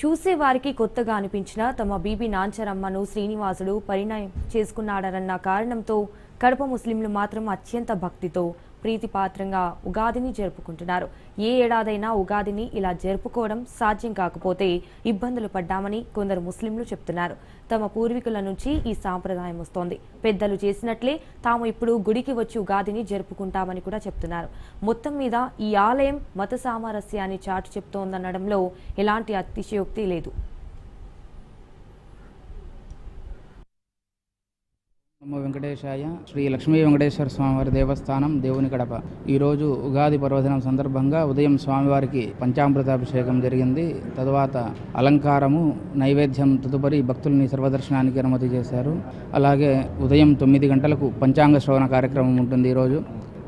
చూసేవారికి కొత్తగా అనిపించిన తమ బీబీ నాంచరమ్మను శ్రీనివాసుడు పరిణయం చేసుకున్నాడన్న కారణంతో కడప ముస్లింలు మాత్రం అత్యంత భక్తితో ప్రీతిపాత్రంగా ఉగాదిని జరుపుకుంటున్నారు. ఏ ఏడాదైనా ఉగాదిని ఇలా జరుపుకోవడం సాధ్యం కాకపోతే ఇబ్బందులు పడ్డామని కొందరు ముస్లింలు చెప్తున్నారు. తమ పూర్వీకుల నుంచి ఈ సాంప్రదాయం వస్తోంది. పెద్దలు చేసినట్లే తాము ఇప్పుడు గుడికి వచ్చి ఉగాదిని జరుపుకుంటామని కూడా చెప్తున్నారు. మొత్తం మీద ఈ ఆలయం మత సామరస్యాన్ని చాటు చెప్తోందనడంలో ఎలాంటి అతిశయోక్తి లేదు. నమో వెంకటేశాయ. శ్రీ లక్ష్మీ వెంకటేశ్వర స్వామివారి దేవస్థానం దేవుని కడప. ఈరోజు ఉగాది పర్వదినం సందర్భంగా ఉదయం స్వామివారికి పంచామృతాభిషేకం జరిగింది. తరువాత అలంకారము, నైవేద్యం తదుపరి భక్తుల్ని సర్వదర్శనానికి అనుమతి చేశారు. అలాగే ఉదయం 9 గంటలకు పంచాంగ శ్రవణ కార్యక్రమం ఉంటుంది ఈరోజు.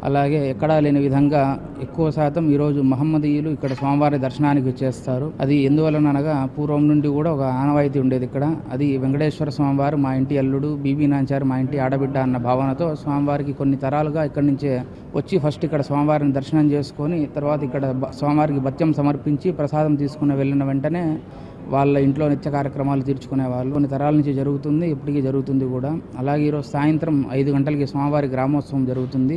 అలాగే ఎక్కడా లేని విధంగా ఎక్కువ శాతం ఈరోజు మహమ్మదీయులు ఇక్కడ స్వామివారి దర్శనానికి వచ్చేస్తారు. అది ఎందువలనగా పూర్వం నుండి కూడా ఒక ఆనవాయితీ ఉండేది ఇక్కడ. అది వెంకటేశ్వర స్వామివారు మా ఇంటి అల్లుడు, బీబీ నాంచారు మా ఇంటి ఆడబిడ్డ అన్న భావనతో స్వామివారికి కొన్ని తరాలుగా ఇక్కడి నుంచే వచ్చి ఫస్ట్ ఇక్కడ స్వామివారిని దర్శనం చేసుకొని తర్వాత ఇక్కడ స్వామివారికి భత్యం సమర్పించి ప్రసాదం తీసుకుని వెళ్ళిన వెంటనే వాళ్ళ ఇంట్లో నిత్య కార్యక్రమాలు తీర్చుకునే వాళ్ళు కొన్ని తరాల నుంచి జరుగుతుంది, ఇప్పటికీ జరుగుతుంది కూడా. అలాగే ఈరోజు సాయంత్రం 5 గంటలకి స్వామివారి గ్రామోత్సవం జరుగుతుంది.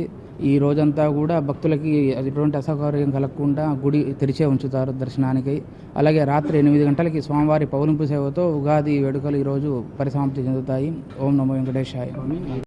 ఈ రోజంతా కూడా భక్తులకి ఎటువంటి అసౌకర్యం కలగకుండా గుడి తెరిచే ఉంచుతారు దర్శనానికి. అలాగే రాత్రి 8 గంటలకి స్వామివారి పౌలింపు సేవతో ఉగాది వేడుకలు ఈరోజు పరిసమాప్తి చెందుతాయి. ఓం నమో వెంకటేశాయ.